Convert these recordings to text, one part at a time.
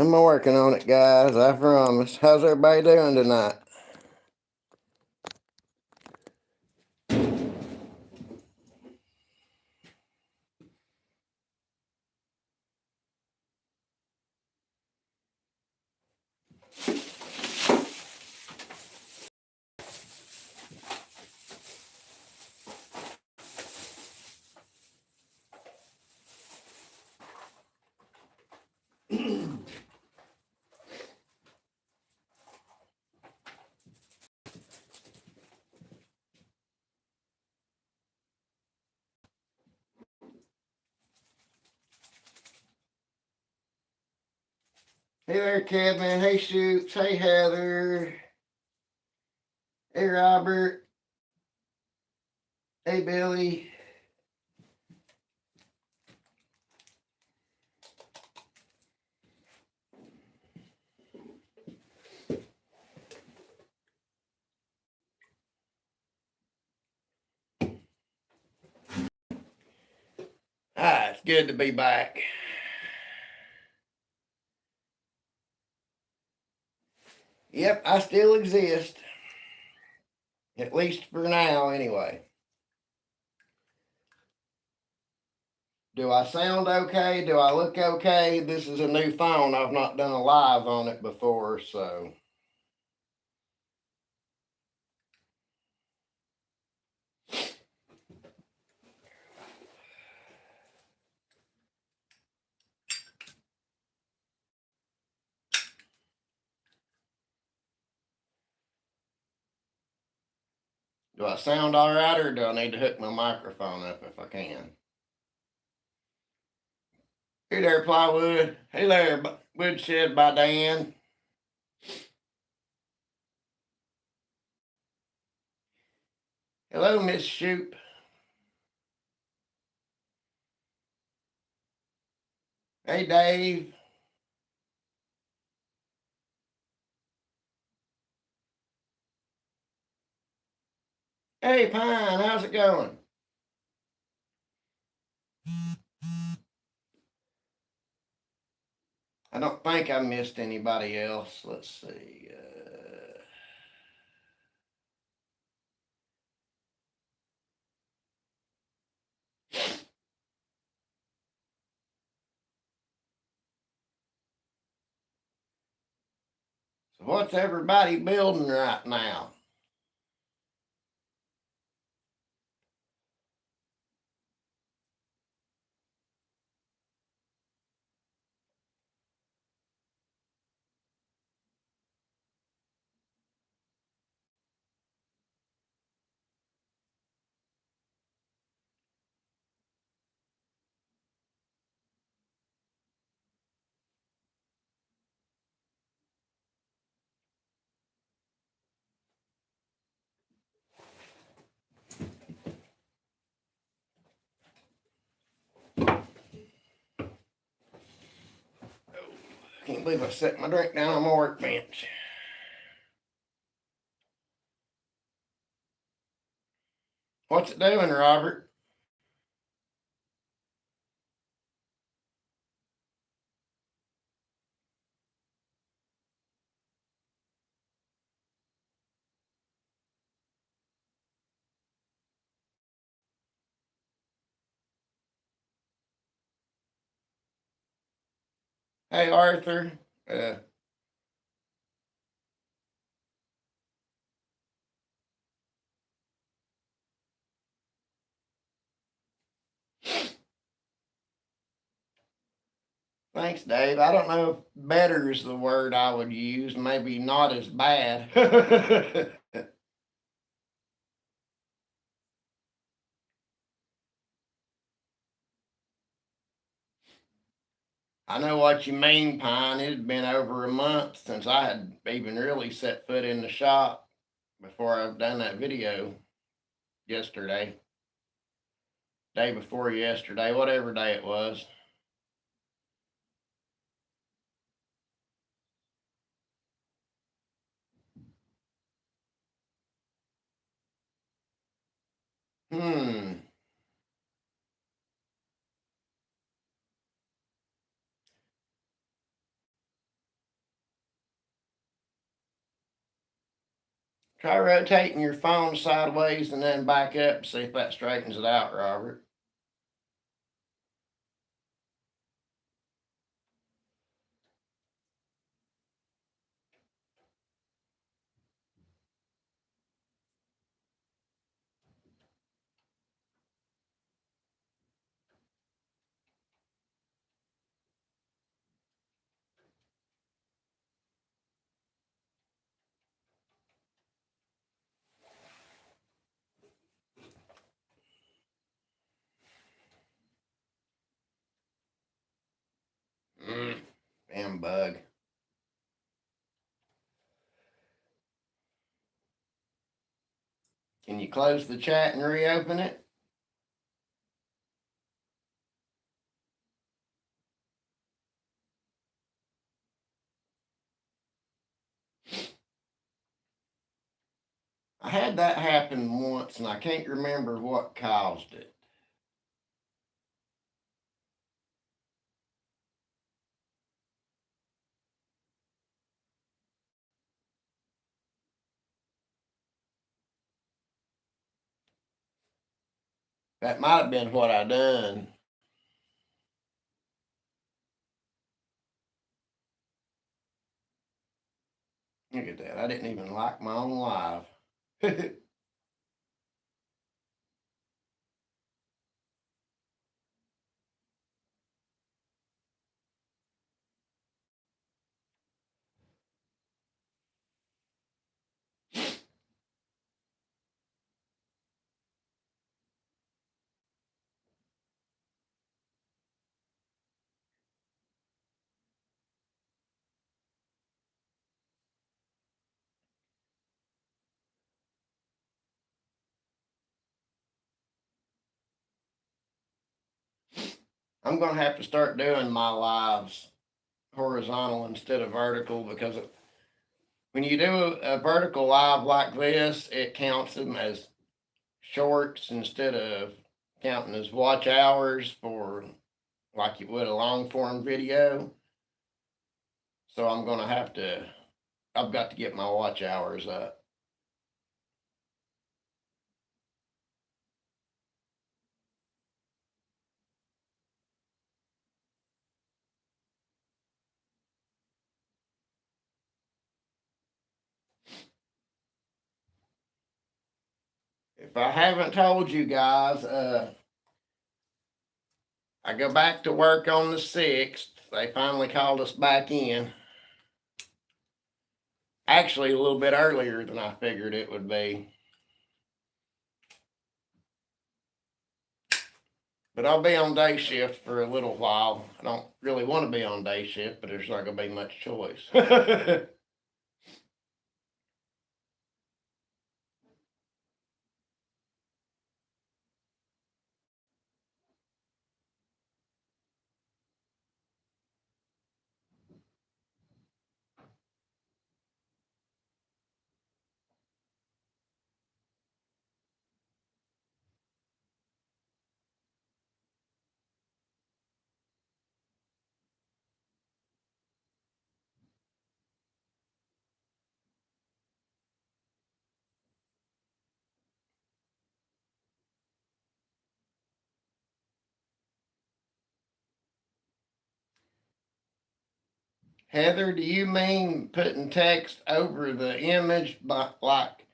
I'm working on it, guys. I promise. How's everybody doing tonight? Hey there, Kevin. Hey, Shoots. Hey, Heather. Hey, Robert. Hey, Billy. It's good to be back. Yep, I still exist. At least for now, anyway. Do I sound okay? Do I look okay? This is a new phone. I've not done a live on it before, so. Do I sound all right, or do I need to hook my microphone up if I can? Hey there, Plywood. Hey there, Woodshed by Dan. Hello, Miss Shoop. Hey, Dave. Hey, Pine. How's it going? I don't think I missed anybody else. Let's see. So what's everybody building right now? Can't believe I set my drink down on my workbench. What's it doing, Robert? Hey, Arthur. Uh, Thanks, Dave. I don't know if better is the word I would use. Maybe not as bad. I know what you mean, Pine. It had been over a month since I had even really set foot in the shop before I've done that video yesterday, day before yesterday, whatever day it was. Hmm. Try rotating your phone sideways and then back up and see if that straightens it out, Robert. Damn bug. Can you close the chat and reopen it? I had that happen once and I can't remember what caused it. That might have been what I done. Look at that. I didn't even like my own live. I'm going to have to start doing my lives horizontal instead of vertical because when you do a vertical live like this, it counts them as shorts instead of counting as watch hours for like you would a long form video. So I've got to get my watch hours up. If I haven't told you guys, I go back to work on the 6th. They finally called us back in. Actually, a little bit earlier than I figured it would be. But I'll be on day shift for a little while. I don't really want to be on day shift, but there's not going to be much choice. Heather, do you mean putting text over the image, like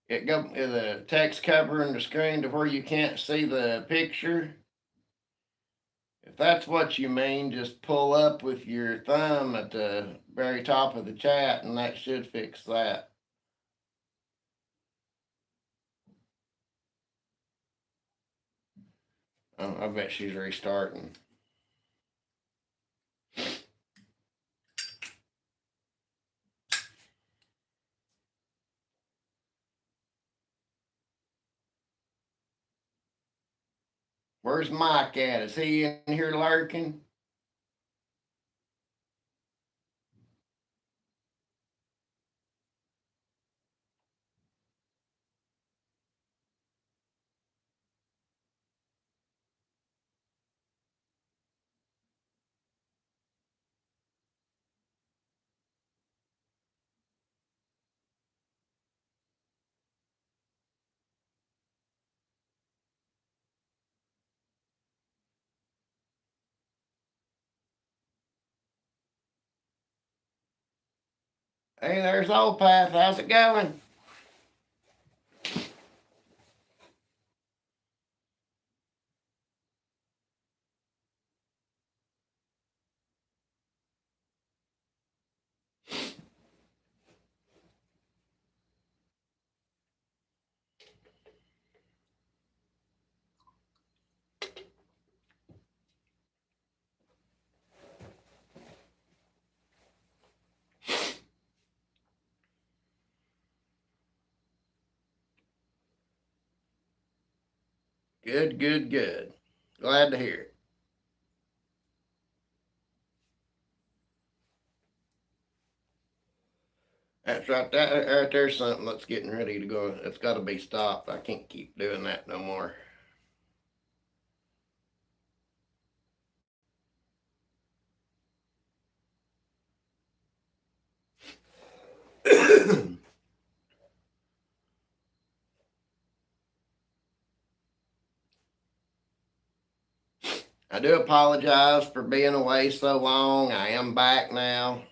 the text covering the screen to where you can't see the picture? If that's what you mean, just pull up with your thumb at the very top of the chat, and that should fix that. Oh, I bet she's restarting. Where's Mike at? Is he in here lurking? Hey, there's Old Path. How's it going? Good, good, good. Glad to hear it. That's right. That right there's something that's getting ready to go. It's got to be stopped. I can't keep doing that no more. I do apologize for being away so long. I am back now.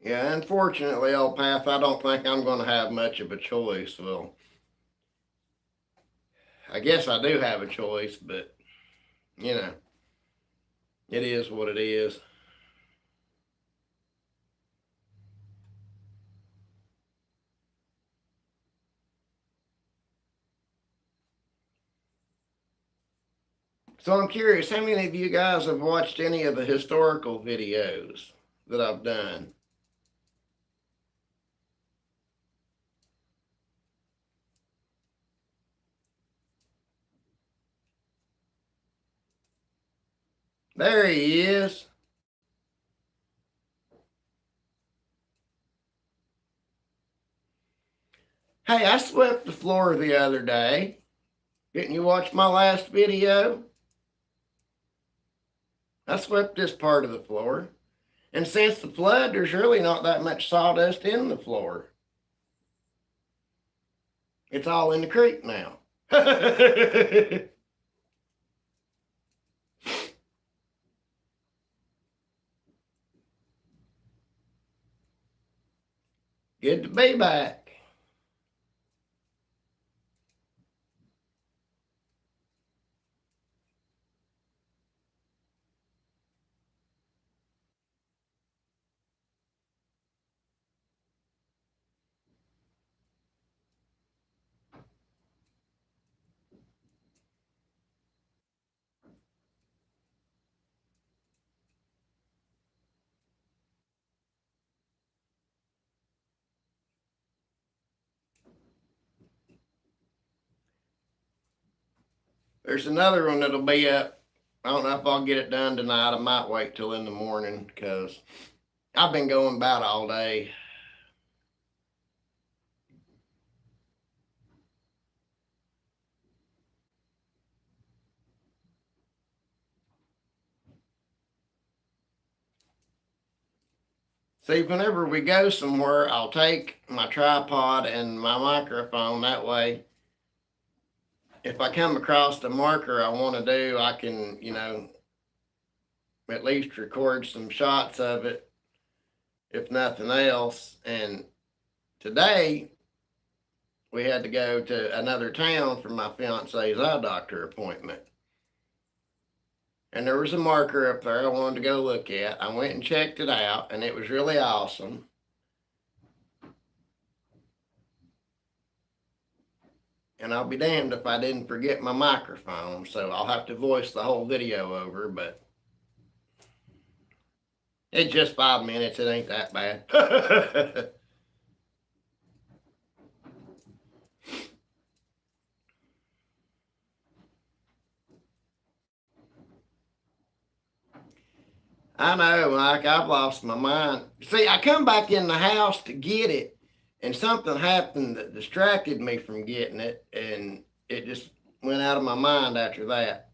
Yeah, unfortunately, old Path, I don't think I'm going to have much of a choice. Well, I guess I do have a choice, but you know, it is what it is. So I'm curious, how many of you guys have watched any of the historical videos that I've done? There he is. Hey, I swept the floor the other day. Didn't you watch my last video? I swept this part of the floor. And since the flood, there's really not that much sawdust in the floor. It's all in the creek now. Good to be back. There's another one that'll be up. I don't know if I'll get it done tonight. I might wait till in the morning because I've been going about all day. See, whenever we go somewhere, I'll take my tripod and my microphone. That way, if I come across the marker I want to do, I can, at least record some shots of it, if nothing else. And today, we had to go to another town for my fiance's eye doctor appointment. And there was a marker up there I wanted to go look at. I went and checked it out, and it was really awesome. And I'll be damned if I didn't forget my microphone, so I'll have to voice the whole video over, but it's just 5 minutes. It ain't that bad. I know, Mike, I've lost my mind. See, I come back in the house to get it, and something happened that distracted me from getting it, and it just went out of my mind after that.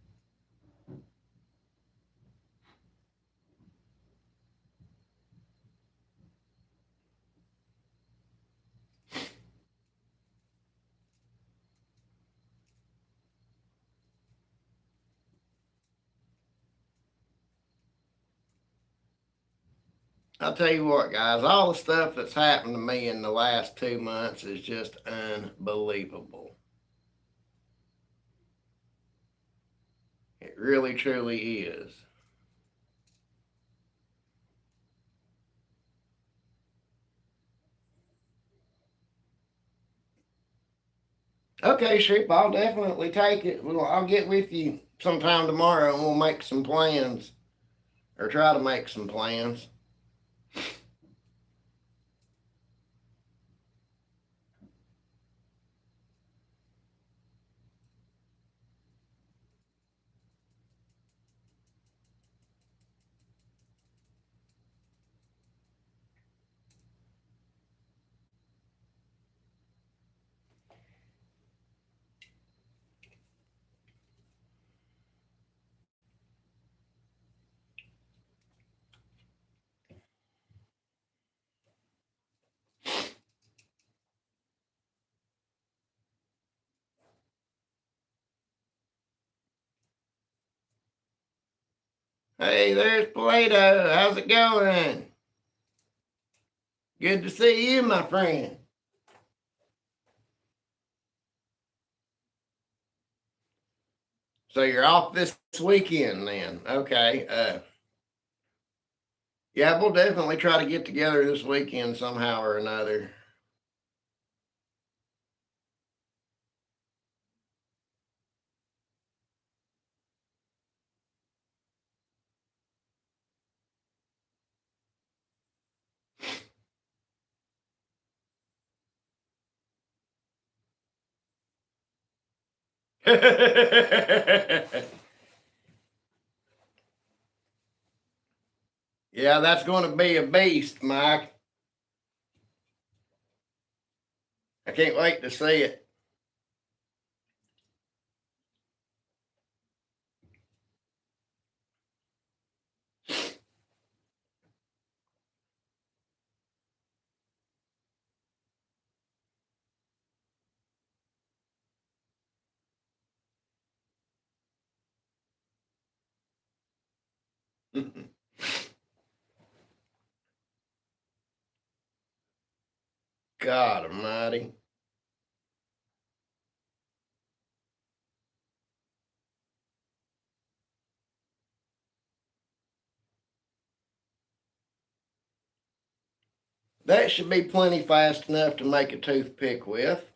I'll tell you what, guys, all the stuff that's happened to me in the last 2 months is just unbelievable. It really, truly is. Okay, Sheep, I'll definitely take it. Well, I'll get with you sometime tomorrow and we'll make some plans, or try to make some plans. Hey, there's Plato. How's it going? Good to see you, my friend. So you're off this weekend then? Okay. Yeah, we'll definitely try to get together this weekend somehow or another. Yeah, that's going to be a beast, Mike. I can't wait to see it. God Almighty. That should be plenty fast enough to make a toothpick with.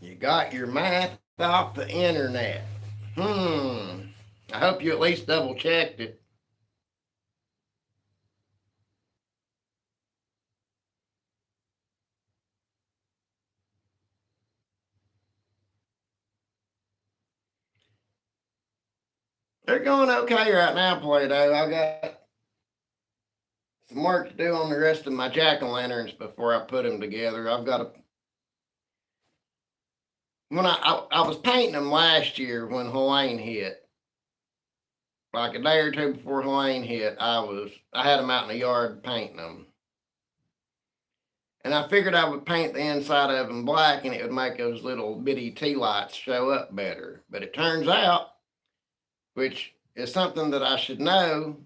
You got your math off the internet. I hope you at least double checked it. They're going okay right now, Play-Doh. I got some work to do on the rest of my jack-o'-lanterns before I put them together. I've got to. When I was painting them last year when Helene hit, like a day or two before Helene hit, I had them out in the yard painting them, and I figured I would paint the inside of them black, and it would make those little bitty tea lights show up better. But it turns out, which is something that I should know,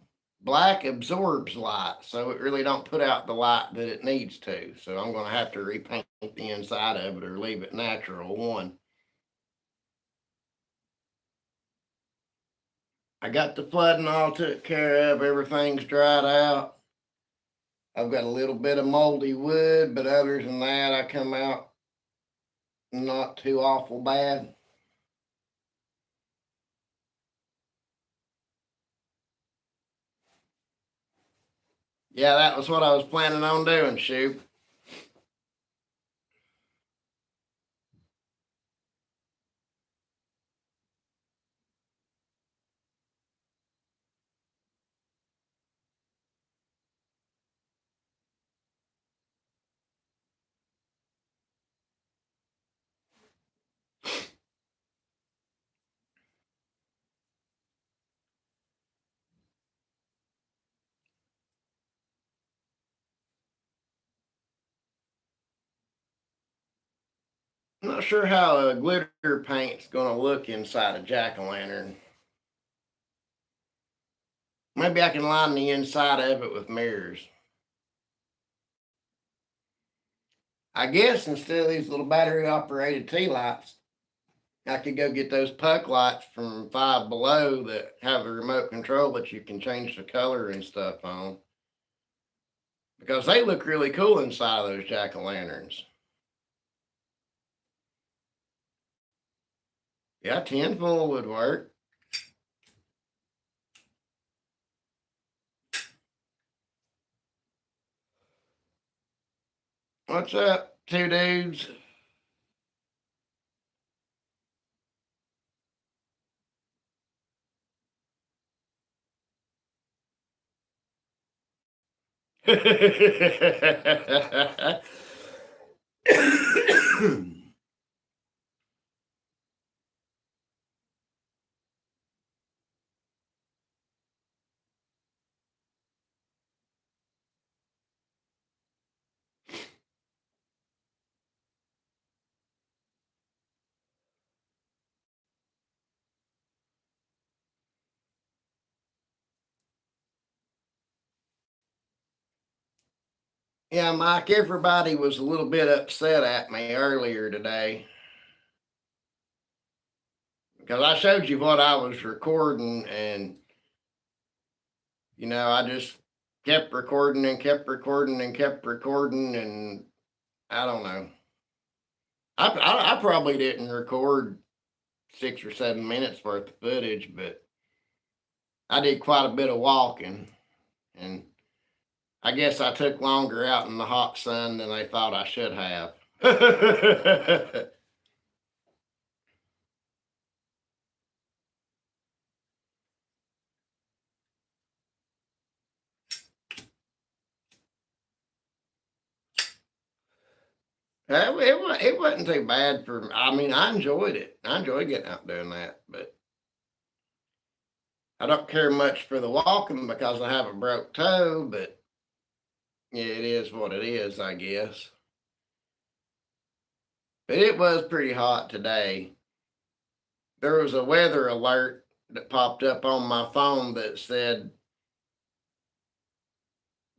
black absorbs light, so it really don't put out the light that it needs to. So I'm going to have to repaint the inside of it or leave it natural. One, I got the flooding all took care of. Everything's dried out. I've got a little bit of moldy wood, but other than that, I come out not too awful bad. Yeah, that was what I was planning on doing, Shoot. I'm not sure how a glitter paint's gonna look inside a jack-o'-lantern. Maybe I can line the inside of it with mirrors. I guess instead of these little battery operated tea lights, I could go get those puck lights from Five Below that have the remote control that you can change the color and stuff on. Because they look really cool inside of those jack-o'-lanterns. Yeah, tinfoil would work. What's up, two dudes? Yeah, Mike, everybody was a little bit upset at me earlier today because I showed you what I was recording, and I just kept recording and kept recording and kept recording, and I don't know. I probably didn't record 6 or 7 minutes worth of footage, but I did quite a bit of walking, and I guess I took longer out in the hot sun than they thought I should have. It wasn't too bad for. I mean, I enjoyed it. I enjoyed getting out doing that, but I don't care much for the walking because I have a broke toe. But yeah, it is what it is, I guess. But it was pretty hot today. There was a weather alert that popped up on my phone that said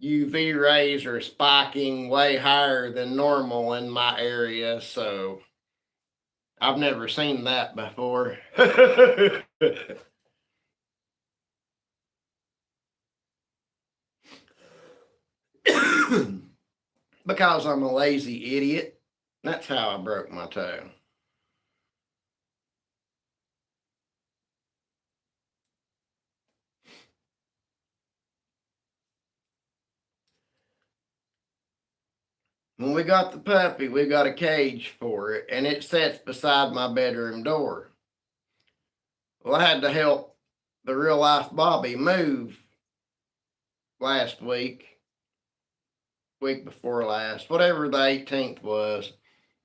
UV rays are spiking way higher than normal in my area. So I've never seen that before. Because I'm a lazy idiot. That's how I broke my toe. When we got the puppy, we got a cage for it, and it sits beside my bedroom door. Well, I had to help the real life Bobby move last week before last, whatever the 18th was.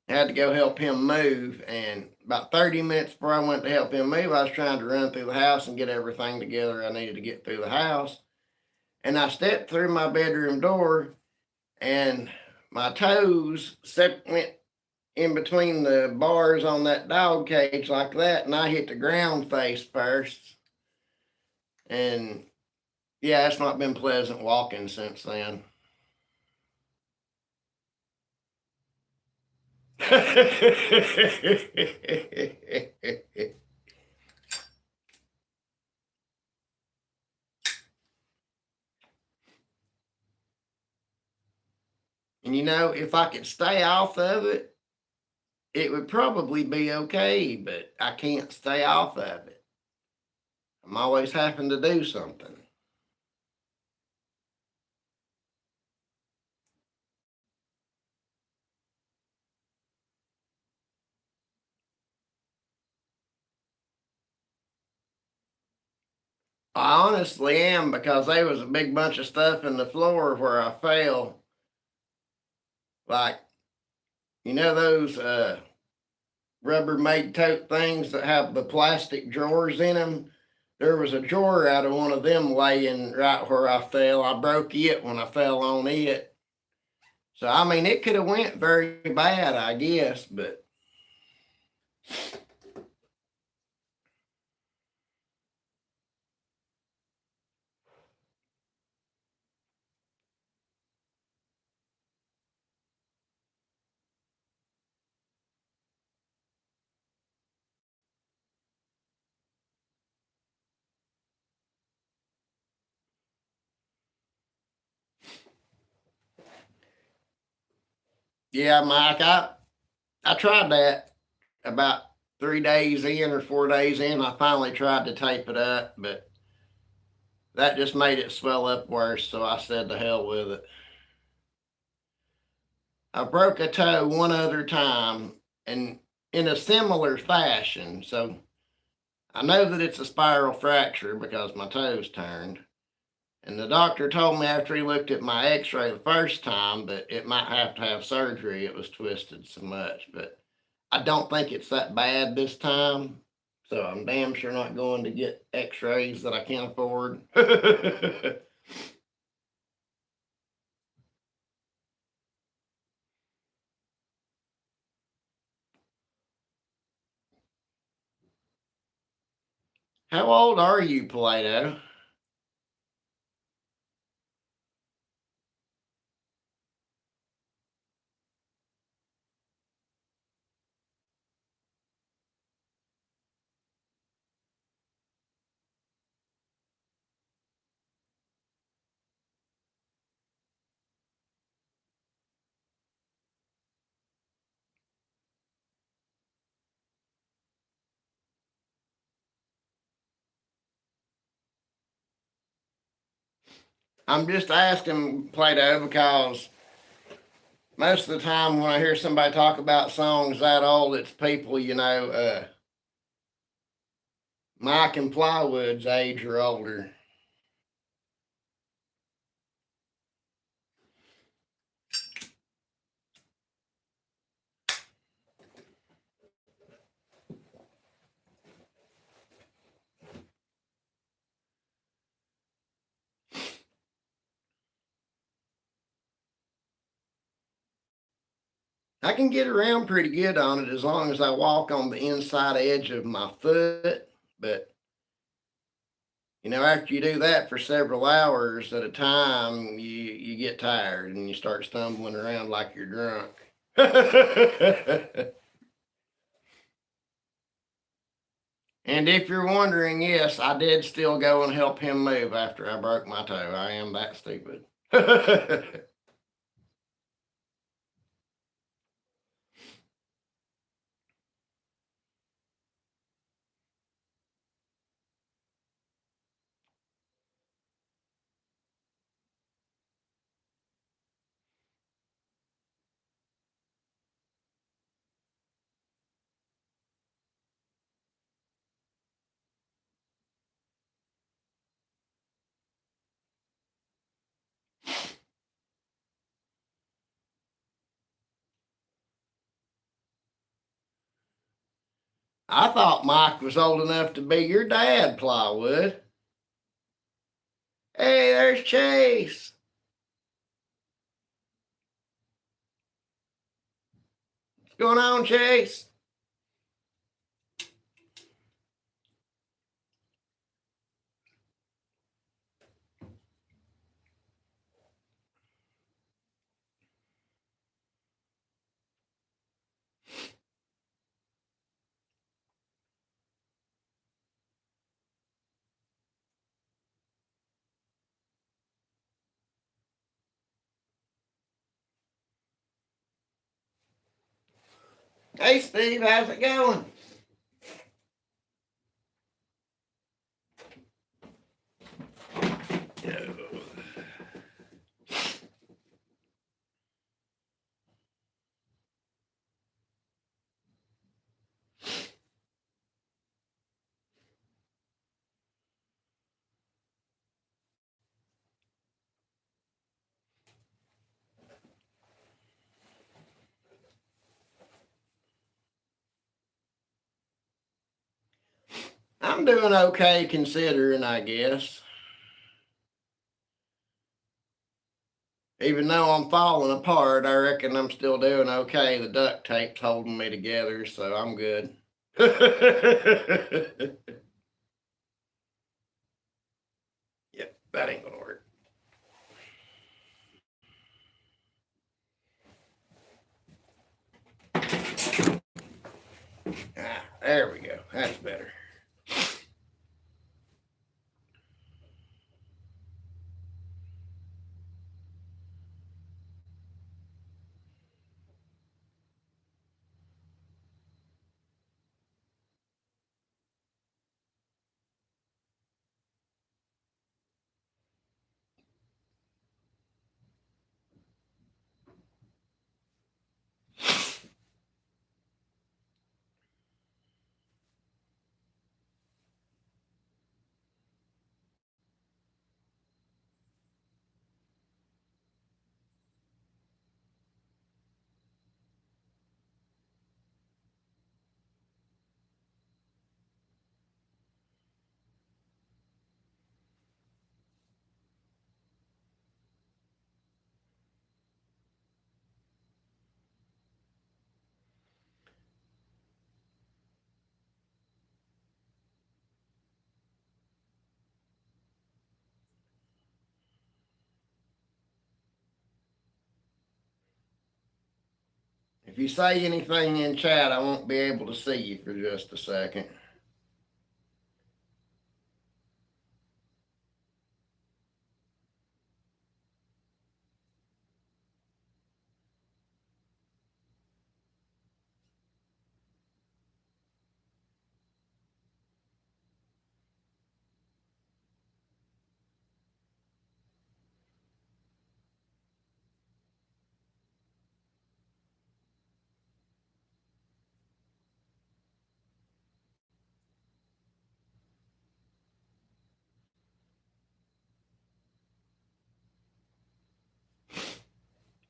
I had to go help him move, and about 30 minutes before I went to help him move, I was trying to run through the house and get everything together I needed to get through the house. And I stepped through my bedroom door, and my toes went in between the bars on that dog cage like that, and I hit the ground face first. And yeah, it's not been pleasant walking since then. And if I could stay off of it, it would probably be okay, but I can't stay off of it. I'm always having to do something. I honestly am, because there was a big bunch of stuff in the floor where I fell. Like, those Rubbermaid tote things that have the plastic drawers in them. There was a drawer out of one of them laying right where I fell. I broke it when I fell on it. So I mean, it could have went very bad, I guess, but Yeah, Mike, I tried that about 3 days in or 4 days in. I finally tried to tape it up, but that just made it swell up worse. So I said to hell with it. I broke a toe one other time and in a similar fashion. So I know that it's a spiral fracture because my toes turned. And the doctor told me after he looked at my x ray the first time that it might have to have surgery. It was twisted so much. But I don't think it's that bad this time. So I'm damn sure not going to get x rays that I can't afford. How old are you, Plato? I'm just asking Plato because most of the time when I hear somebody talk about songs that old, it's people, Mike and Plywood's age or older. I can get around pretty good on it as long as I walk on the inside edge of my foot. But, after you do that for several hours at a time, you get tired and you start stumbling around like you're drunk. And if you're wondering, yes, I did still go and help him move after I broke my toe. I am that stupid. I thought Mike was old enough to be your dad, Plywood. Hey, there's Chase. What's going on, Chase? Hey, Steve, how's it going? I'm doing okay considering, I guess. Even though I'm falling apart, I reckon I'm still doing okay. The duct tape's holding me together, so I'm good. Yep, that ain't gonna work. Ah, there we go. That's better. If you say anything in chat, I won't be able to see you for just a second.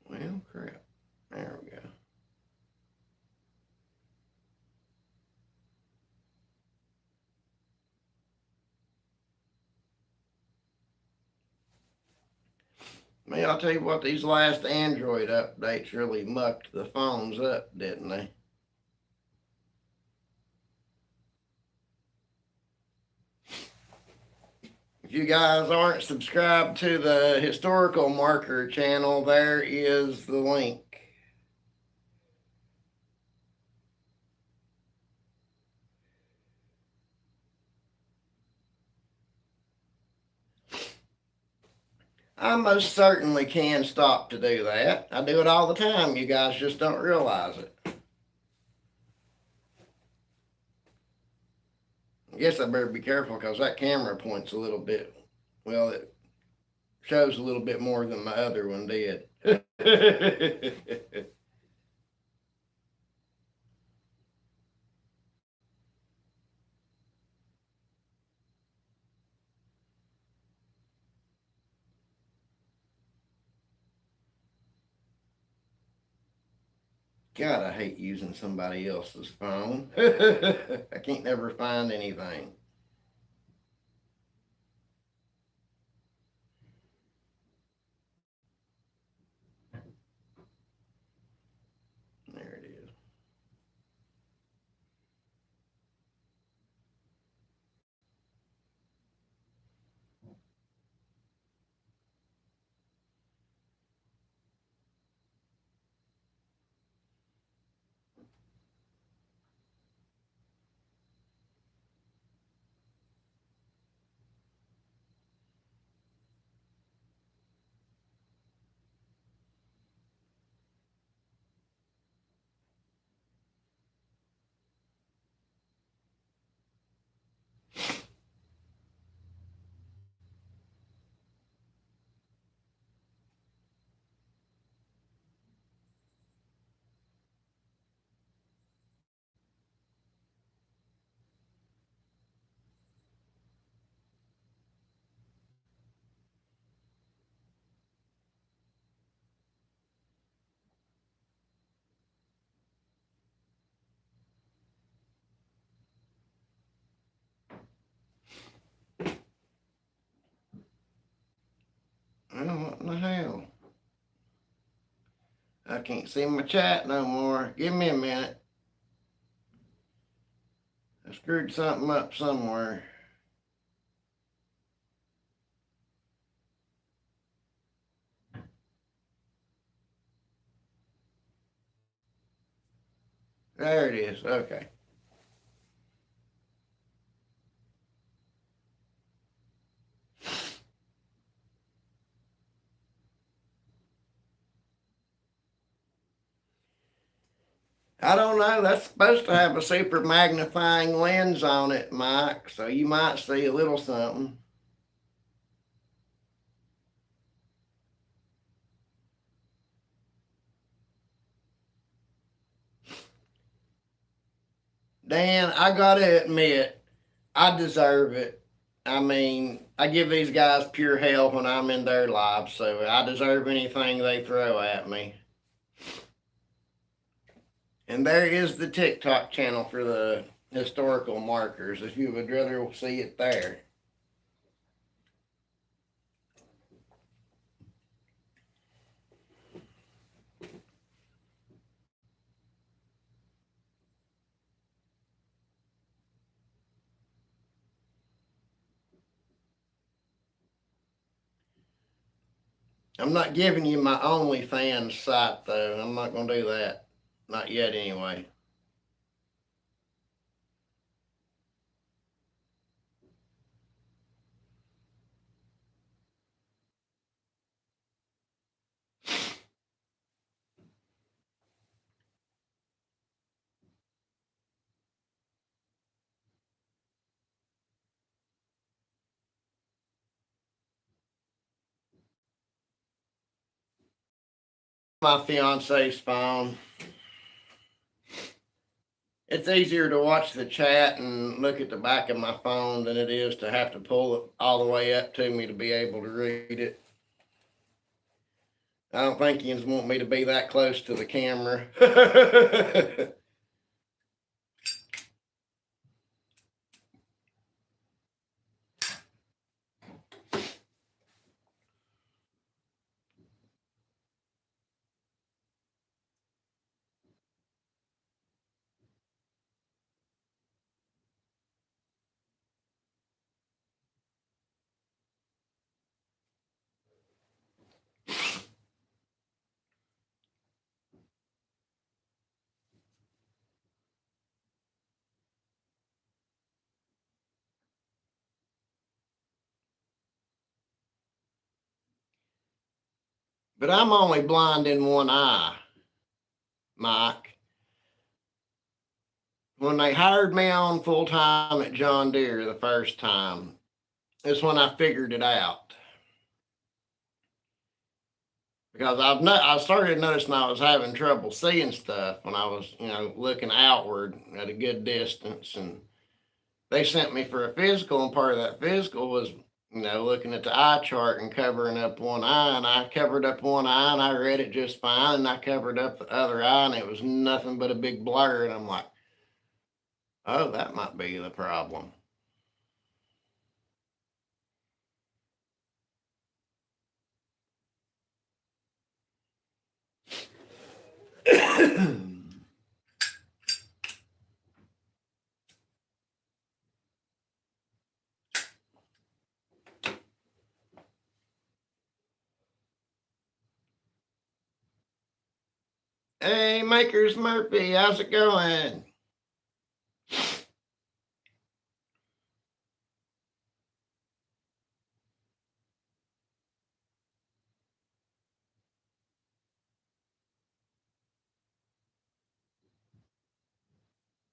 Well, crap. There we go. Man, I'll tell you what, these last Android updates really mucked the phones up, didn't they? If you guys aren't subscribed to the Historical Marker channel, there is the link. I most certainly can stop to do that. I do it all the time. You guys just don't realize it. I guess I better be careful because that camera points a little bit. Well, it shows a little bit more than my other one did. God, I hate using somebody else's phone. I can't never find anything. There it is. Oh, what in the hell? I can't see my chat no more. Give me a minute. I screwed something up somewhere. There it is. Okay. I don't know. That's supposed to have a super magnifying lens on it, Mike. So you might see a little something. Dan, I gotta admit, I deserve it. I mean, I give these guys pure hell when I'm in their lives, so I deserve anything they throw at me. And there is the TikTok channel for the historical markers if you would rather see it there. I'm not giving you my OnlyFans site though. I'm not going to do that. Not yet, anyway. My fiance's phone. It's easier to watch the chat and look at the back of my phone than it is to have to pull it all the way up to me to be able to read it. I don't think you want me to be that close to the camera. But I'm only blind in one eye, Mike. When they hired me on full time at John Deere the first time, is when I figured it out. Because I started noticing I was having trouble seeing stuff when I was, looking outward at a good distance. And they sent me for a physical, and part of that physical was, looking at the eye chart and covering up one eye. And I covered up one eye and I read it just fine. And I covered up the other eye and it was nothing but a big blur. And I'm like, oh, that might be the problem. Hey, Makers Murphy, how's it going?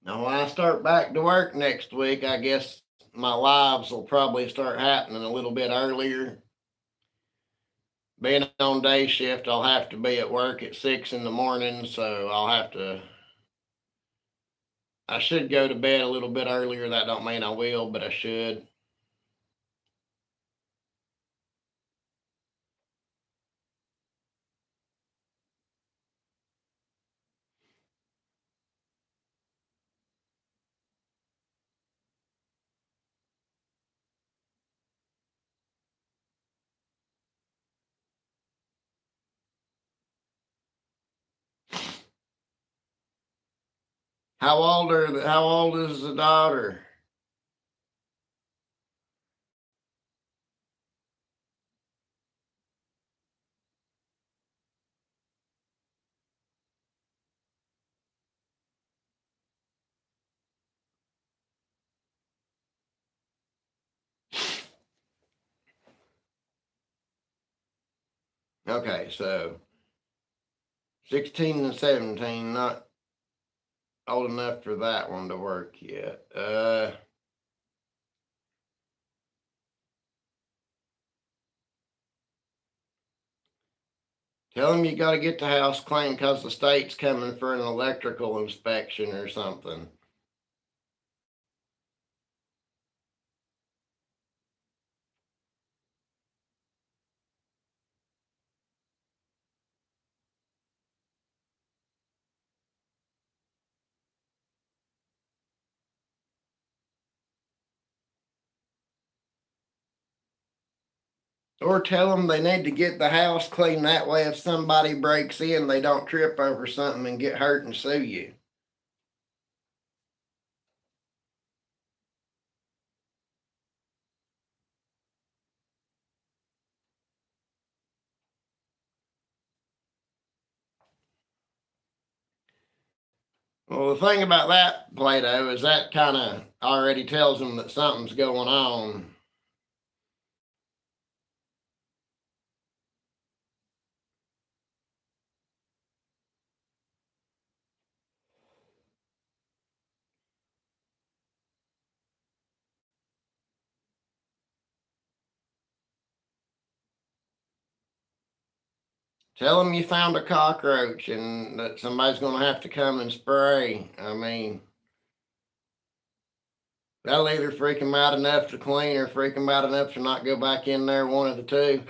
Now, when I start back to work next week, I guess my lives will probably start happening a little bit earlier. Being on day shift, I'll have to be at work at 6 in the morning, so I should go to bed a little bit earlier. That don't mean I will, but I should. How old is the daughter? Okay, so 16 and 17, not old enough for that one to work yet. Tell them you got to get the house clean because the state's coming for an electrical inspection or something. Or tell them they need to get the house clean. That way, if somebody breaks in, they don't trip over something and get hurt and sue you. Well, the thing about that, Plato, is that kind of already tells them that something's going on. Tell them you found a cockroach and that somebody's going to have to come and spray. I mean, that'll either freak them out enough to clean or freak them out enough to not go back in there, one of the two.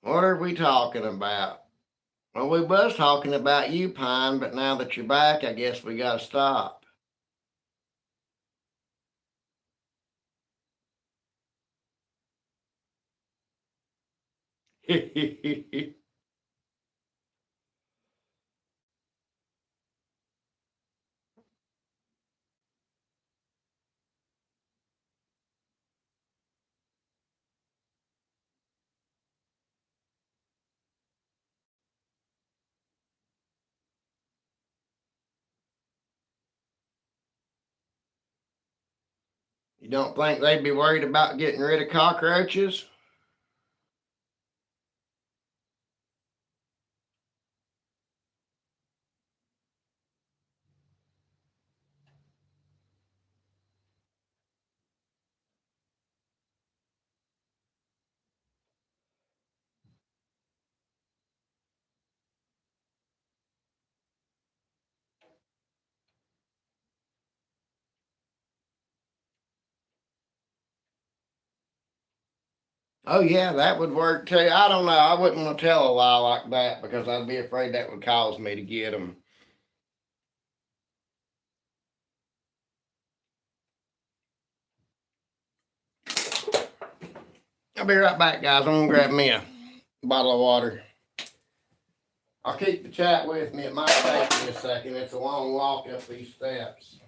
What are we talking about? Well, we was talking about you, Pine, but now that you're back, I guess we got to stop. You don't think they'd be worried about getting rid of cockroaches? Oh yeah, that would work too. I don't know. I wouldn't want to tell a lie like that because I'd be afraid that would cause me to get them. I'll be right back, guys. I'm gonna grab me a bottle of water. I'll keep the chat with me. It might take me a second. It's a long walk up these steps.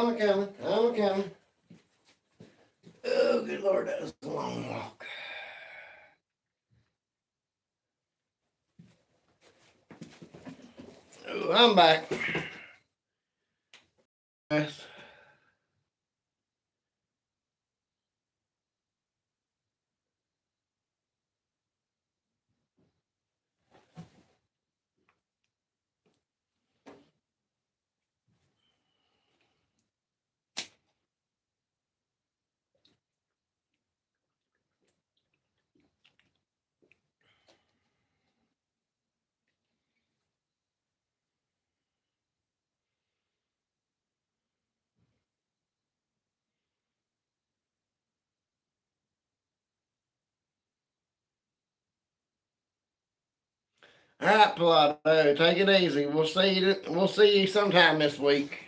I'm coming. I'm coming. Oh, good Lord, that was a long walk. Oh, I'm back. Yes. All right, Pilato, take it easy. We'll see you. We'll see you sometime this week.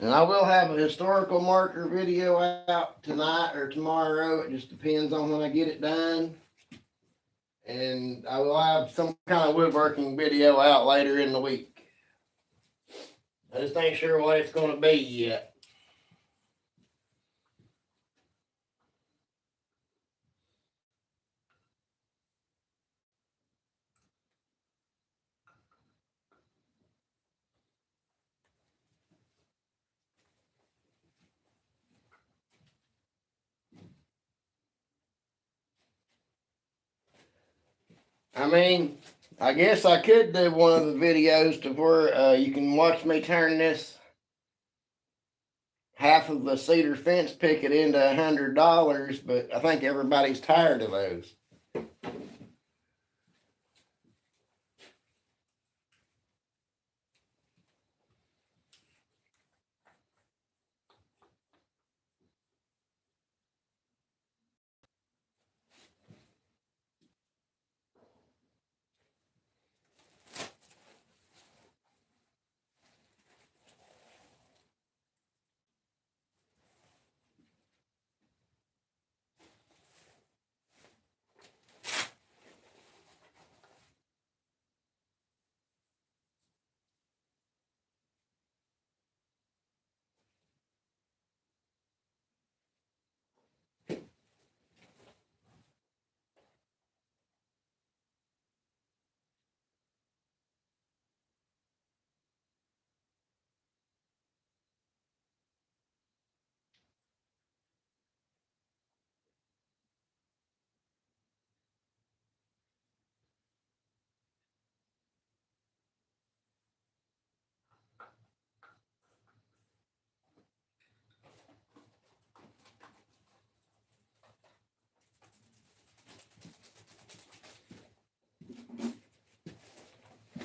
And I will have a historical marker video out tonight or tomorrow. It just depends on when I get it done. And I will have some kind of woodworking video out later in the week. I just ain't sure what it's going to be yet. I mean, I guess I could do one of the videos to where you can watch me turn this half of the cedar fence picket into $100, but I think everybody's tired of those.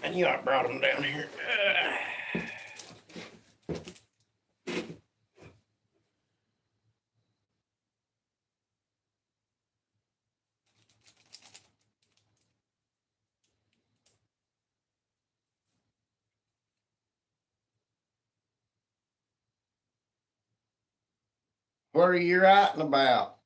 And you I brought them down here. What are you writing about?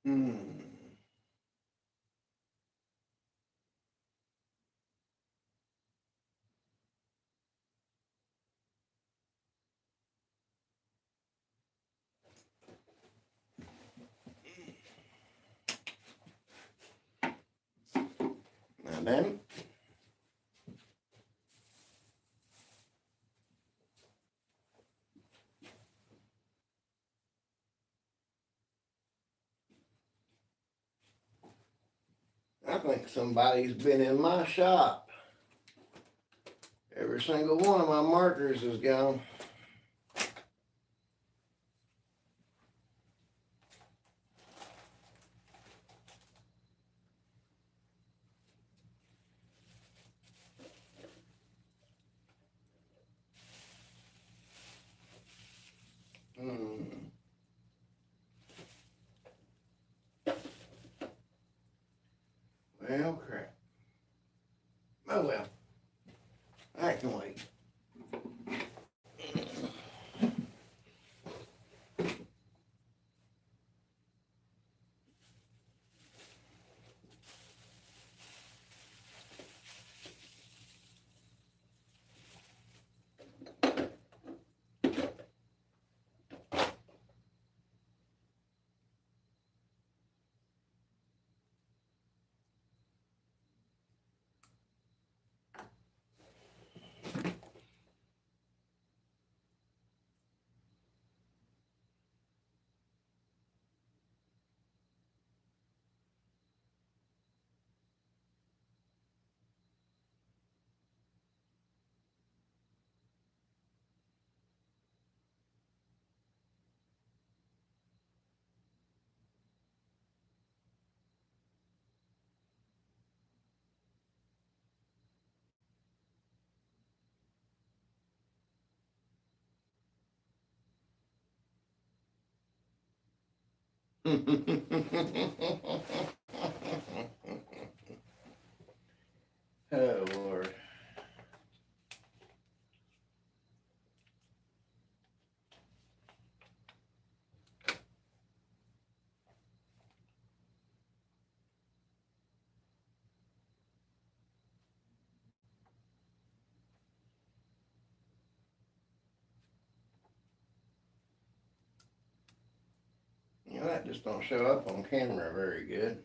Hmm. Now then, I think somebody's been in my shop. Every single one of my markers is gone. Well, crap. Oh well, I can wait. Oh Lord. You know, that just don't show up on camera very good.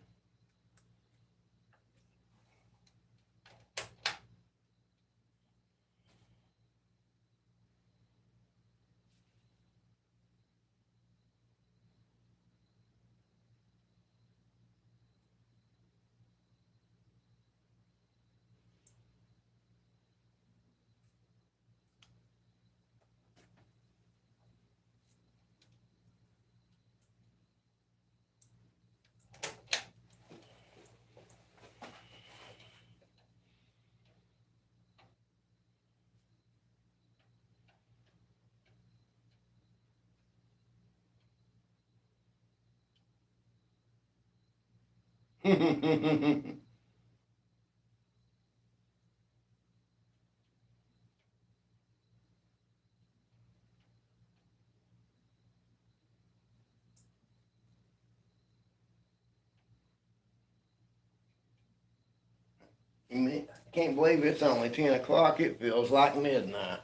I can't believe it's only 10 o'clock. It feels like midnight.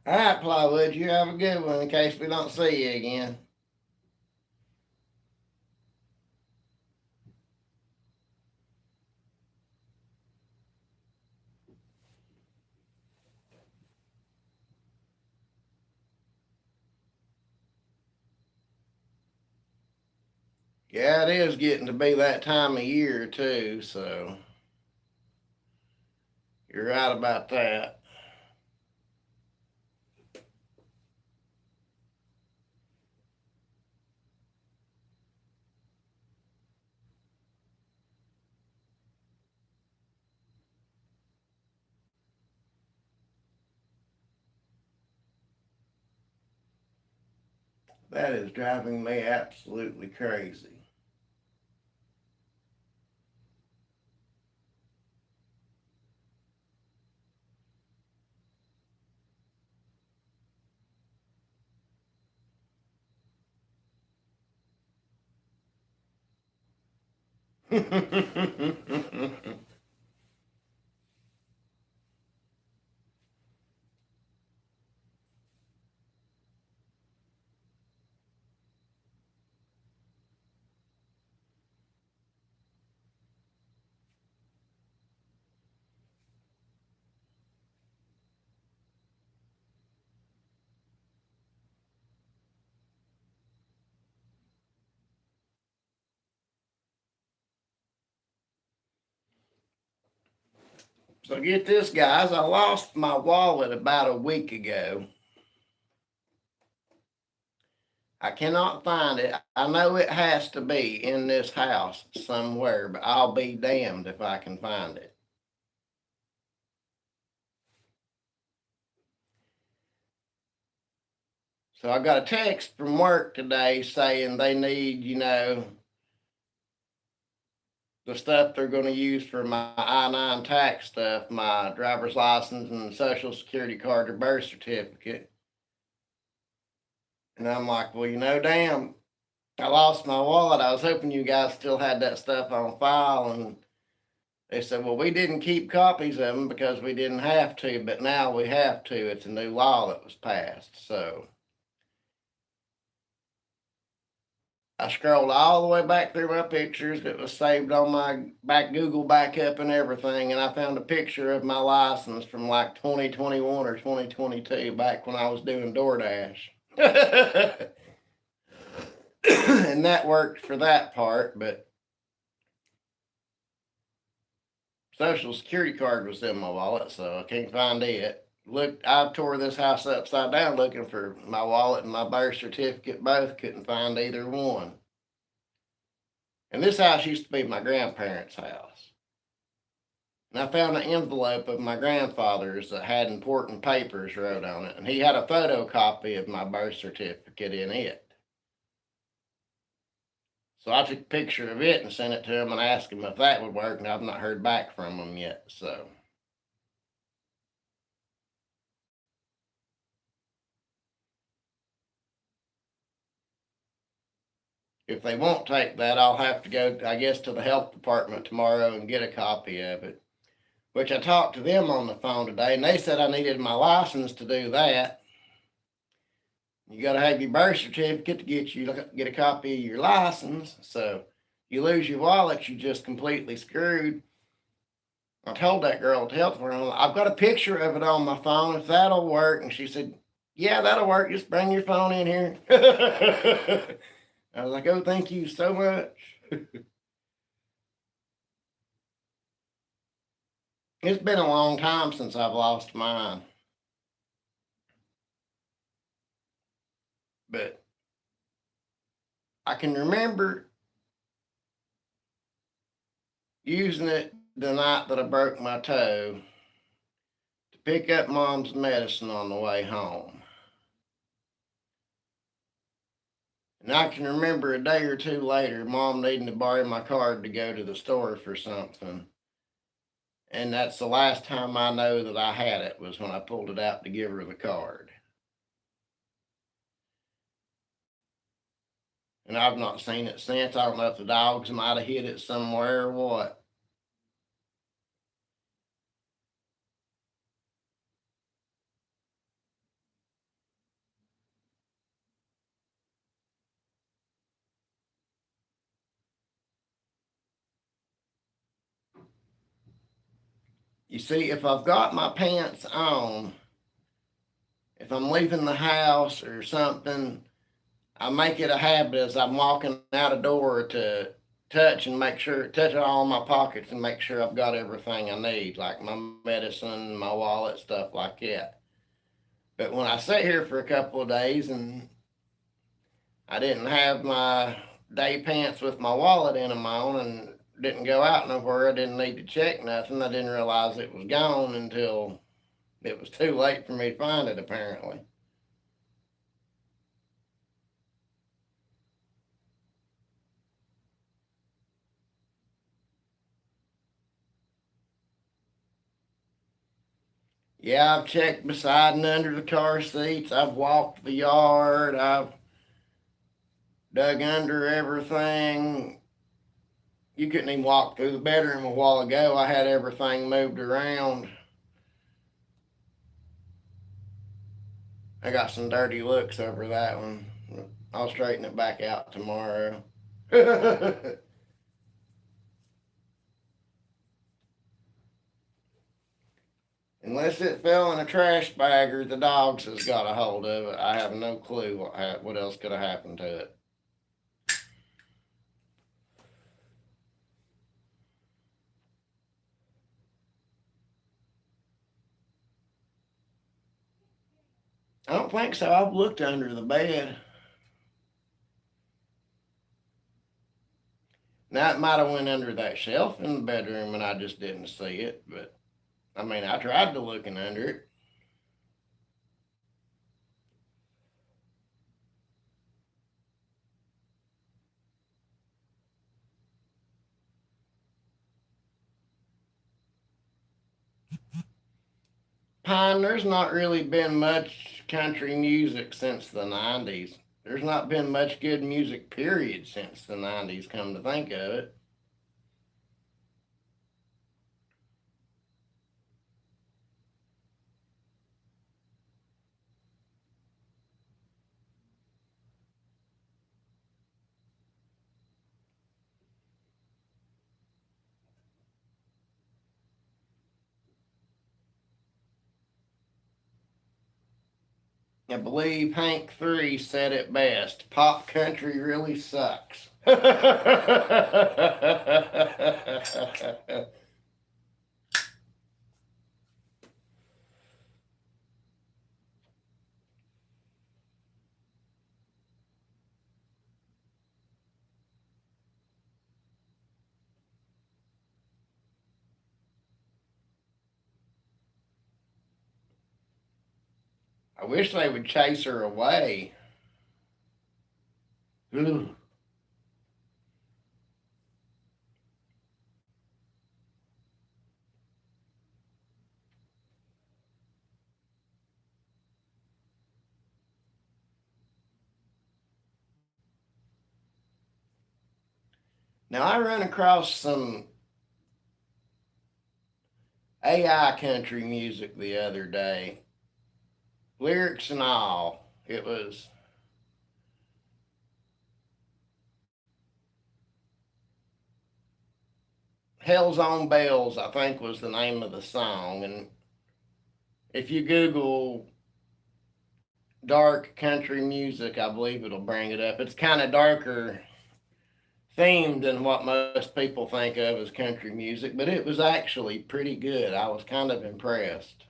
All right, Plywood, you have a good one in case we don't see you again. Yeah, it is getting to be that time of year, too, so you're right about that. That is driving me absolutely crazy. So get this, guys. I lost my wallet about a week ago. I cannot find it. I know it has to be in this house somewhere, but I'll be damned if I can find it. So I got a text from work today saying they need, the stuff they're going to use for my I-9 tax stuff, my driver's license and social security card or birth certificate. And I'm like, well, damn, I lost my wallet. I was hoping you guys still had that stuff on file. And they said, well, we didn't keep copies of them because we didn't have to, but now we have to. It's a new law that was passed. So I scrolled all the way back through my pictures that was saved on my back Google backup and everything, and I found a picture of my license from like 2021 or 2022, back when I was doing DoorDash. And that worked for that part, but social security card was in my wallet, so I can't find it. Look, I tore this house upside down looking for my wallet and my birth certificate, both couldn't find either one. And this house used to be my grandparents' house. And I found an envelope of my grandfather's that had important papers wrote on it, and he had a photocopy of my birth certificate in it. So I took a picture of it and sent it to him and asked him if that would work, and I've not heard back from him yet, so. If they won't take that, I'll have to go, I guess, to the health department tomorrow and get a copy of it. Which I talked to them on the phone today, and they said I needed my license to do that. You got to have your birth certificate to get a copy of your license. So you lose your wallet, you just completely screwed. I told that girl at the health department, I've got a picture of it on my phone, if that'll work. And she said, yeah, that'll work. Just bring your phone in here. I was like, oh, thank you so much. It's been a long time since I've lost mine. But I can remember using it the night that I broke my toe to pick up mom's medicine on the way home. And I can remember a day or two later, mom needing to borrow my card to go to the store for something. And that's the last time I know that I had it, was when I pulled it out to give her the card. And I've not seen it since. I don't know if the dogs might have hid it somewhere or what. You see, if I've got my pants on, if I'm leaving the house or something, I make it a habit as I'm walking out a door to touch all my pockets and make sure I've got everything I need, like my medicine, my wallet, stuff like that. But when I sit here for a couple of days and I didn't have my day pants with my wallet in them on and didn't go out nowhere, I didn't need to check nothing. I didn't realize it was gone until it was too late for me to find it, apparently. Yeah, I've checked beside and under the car seats. I've walked the yard. I've dug under everything. You couldn't even walk through the bedroom a while ago. I had everything moved around. I got some dirty looks over that one. I'll straighten it back out tomorrow. Unless it fell in a trash bag or the dogs has got a hold of it, I have no clue what else could have happened to it. I don't think so. I've looked under the bed. Now it might have went under that shelf in the bedroom and I just didn't see it. But I mean, I tried to looking under it. Pine, there's not really been much country music since the 90s. There's not been much good music, period, since the 90s, come to think of it. I believe Hank 3 said it best: pop country really sucks. I wish they would chase her away. Ugh. Now, I run across some AI country music the other day, lyrics and all. It was Hell's on Bells, I think was the name of the song. And if you Google dark country music, I believe it'll bring it up. It's kind of darker themed than what most people think of as country music, but it was actually pretty good. I was kind of impressed.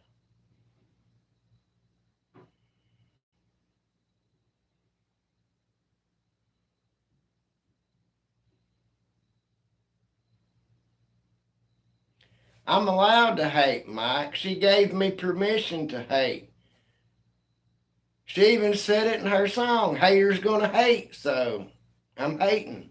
I'm allowed to hate, Mike. She gave me permission to hate. She even said it in her song, haters gonna hate, so I'm hating.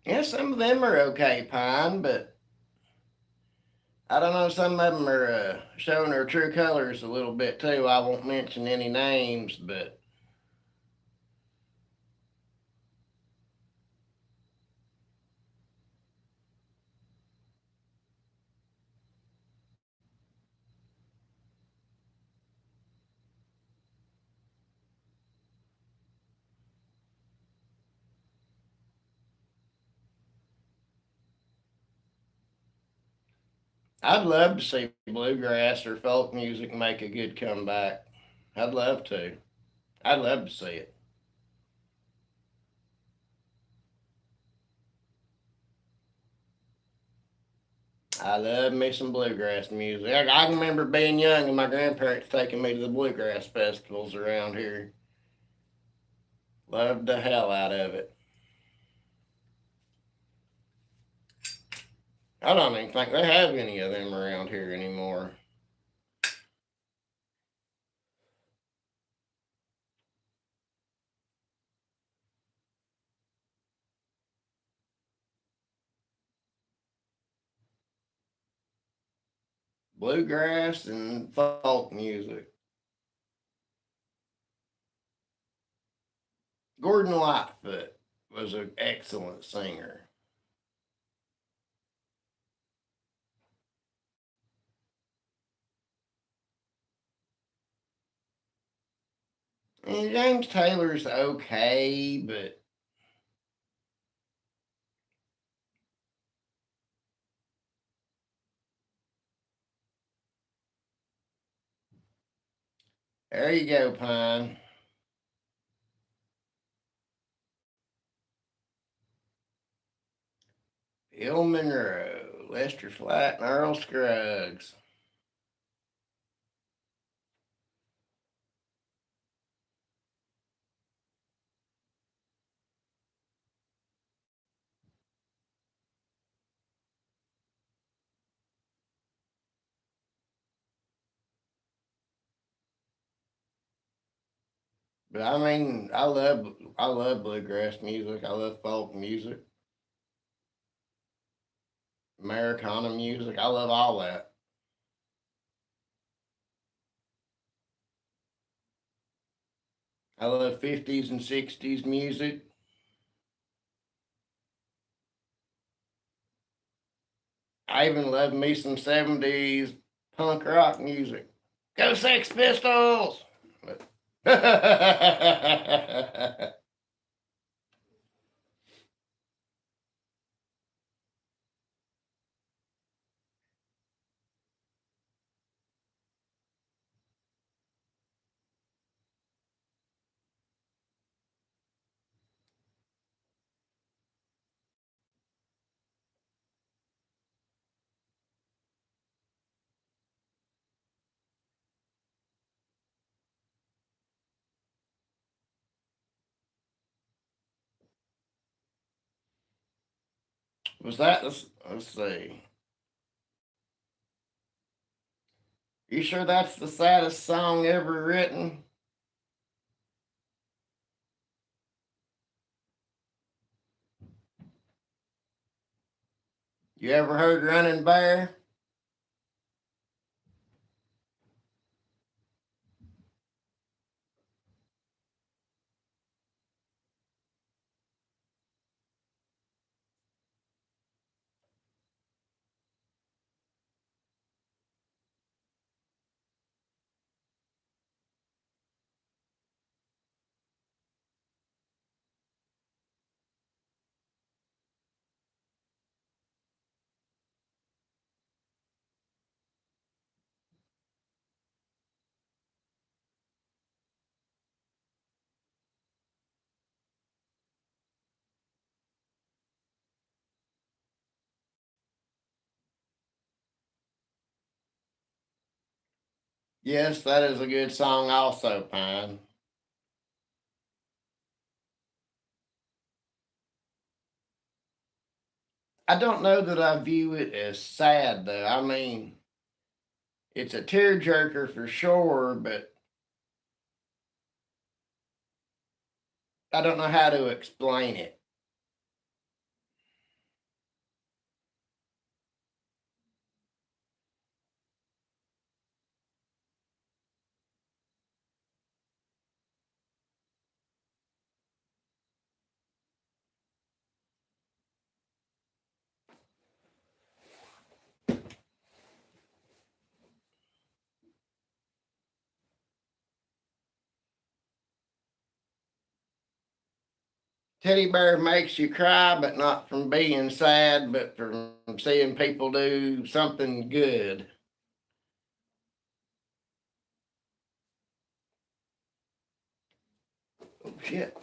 Yeah, some of them are okay, Pine, but I don't know, some of them are showing their true colors a little bit too. I won't mention any names, but I'd love to see bluegrass or folk music make a good comeback. I'd love to. I'd love to see it. I love me some bluegrass music. I can remember being young and my grandparents taking me to the bluegrass festivals around here. Loved the hell out of it. I don't even think they have any of them around here anymore. bluegrass and folk music. Gordon Lightfoot was an excellent singer. And James Taylor's okay, but there you go, Pine. Bill Monroe, Lester Flatt, and Earl Scruggs. But I mean, I love bluegrass music. I love folk music, Americana music. I love all that. I love 50s and 60s music. I even love me some 70s punk rock music. Go Sex Pistols! Was that? Let's see. You sure that's the saddest song ever written? You ever heard Running Bear? Yes, that is a good song, also, Pine. I don't know that I view it as sad, though. I mean, it's a tearjerker for sure, but I don't know how to explain it. Teddy Bear makes you cry, but not from being sad, but from seeing people do something good. Oh, shit.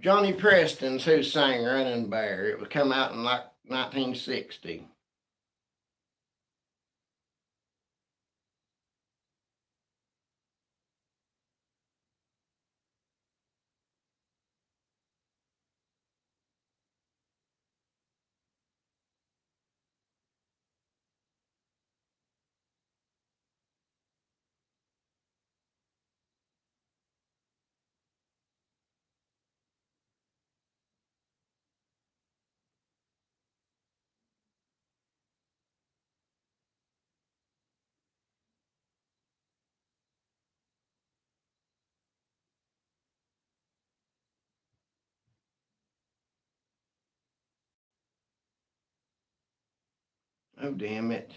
Johnny Preston's who sang Running Bear. It would come out in like 1960. Oh, damn it.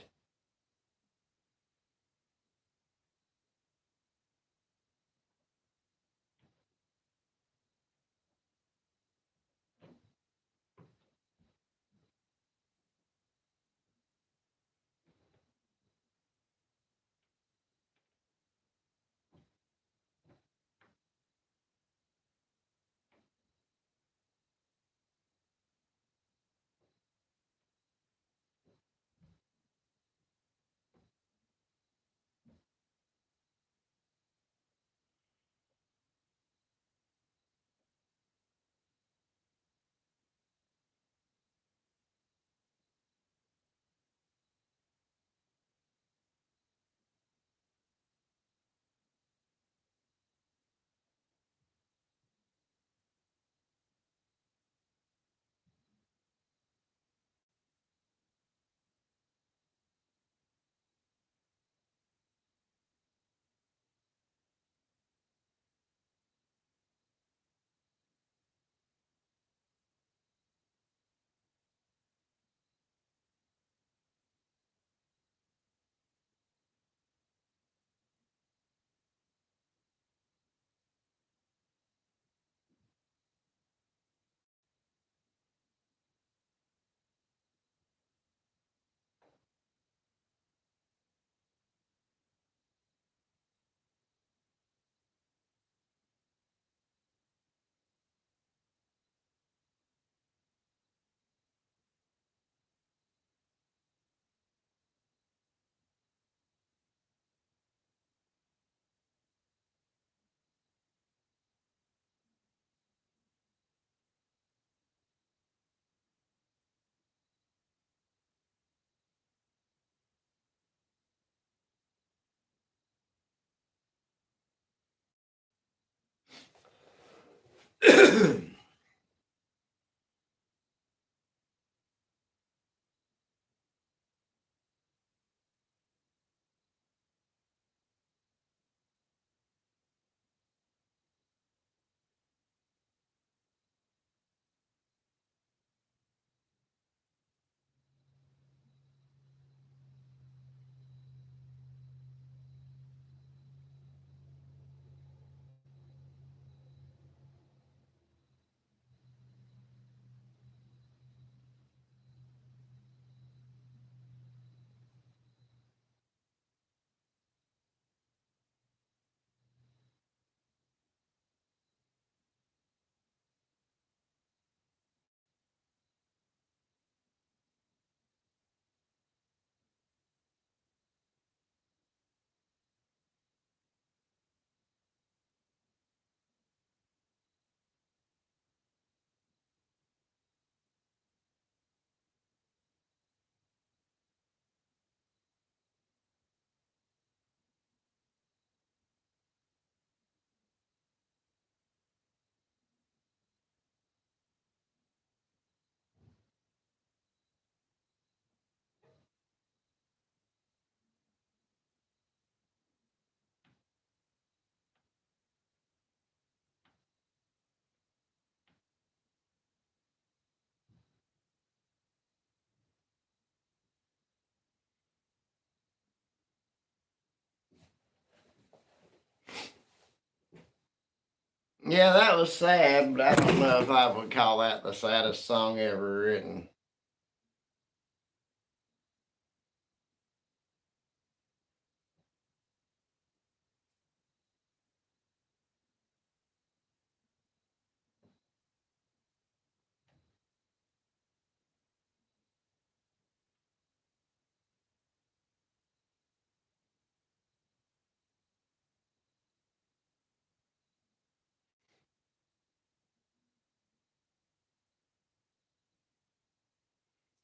Yeah, that was sad, but I don't know if I would call that the saddest song ever written.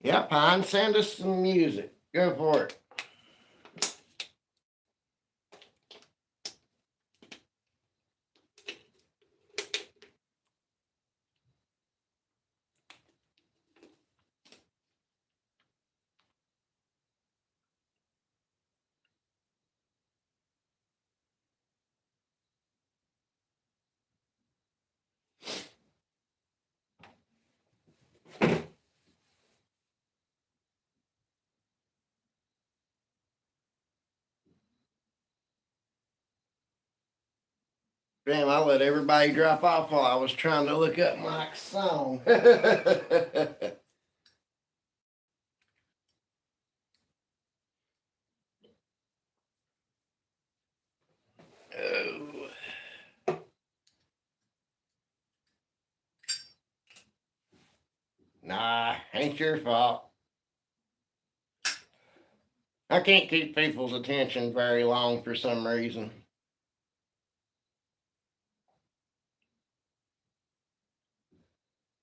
Yeah, Pine, send us some music. Go for it. Damn, I let everybody drop off while I was trying to look up Mike's song. Oh. Nah, ain't your fault. I can't keep people's attention very long for some reason.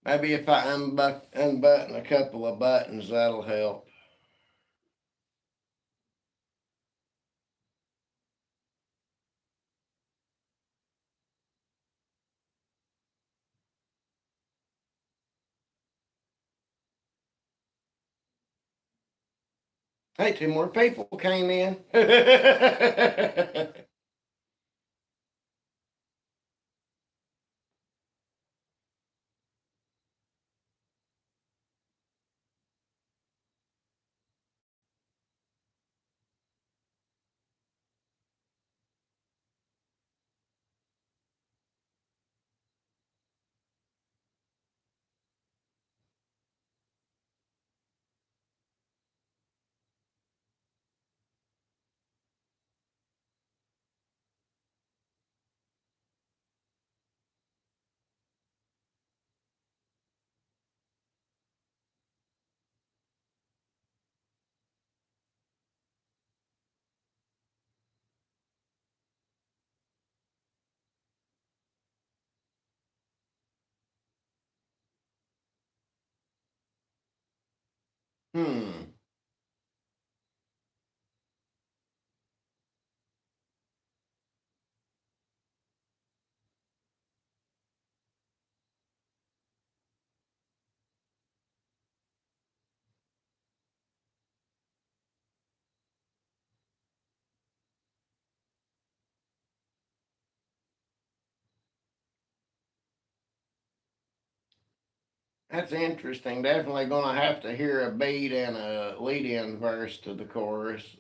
Maybe if I unbutton a couple of buttons, that'll help. Hey, two more people came in. Hmm. That's interesting. Definitely gonna have to hear a beat and a lead-in verse to the chorus.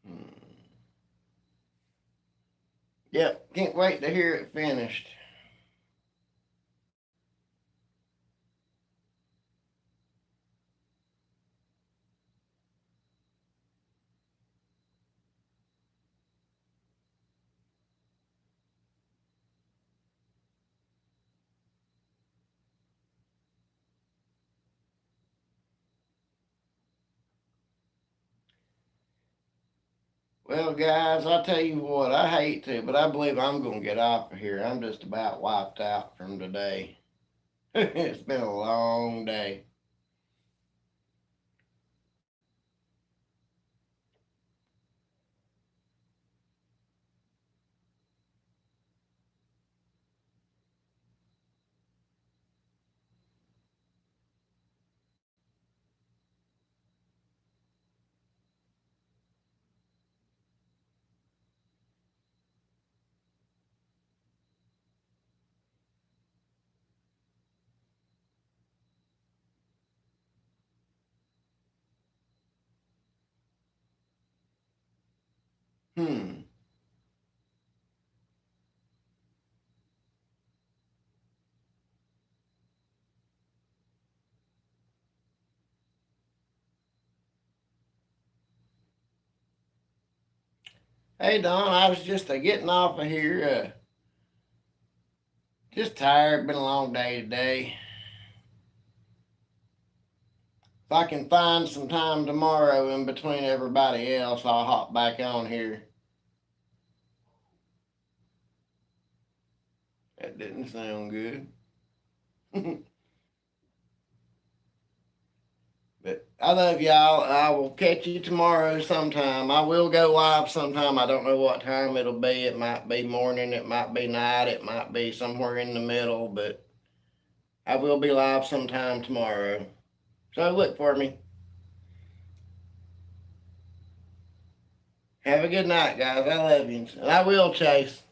Hmm. Yep, can't wait to hear it finished. Well, guys, I'll tell you what, I hate to, but I believe I'm going to get off of here. I'm just about wiped out from today. It's been a long day. Hmm. Hey Don, I was just getting off of here. Just tired. Been a long day today. If I can find some time tomorrow in between everybody else, I'll hop back on here. That didn't sound good. But I love y'all. I will catch you tomorrow sometime. I will go live sometime. I don't know what time it'll be. It might be morning, it might be night, it might be somewhere in the middle, but I will be live sometime tomorrow. So look for me. Have a good night, guys. I love you. And I will chase.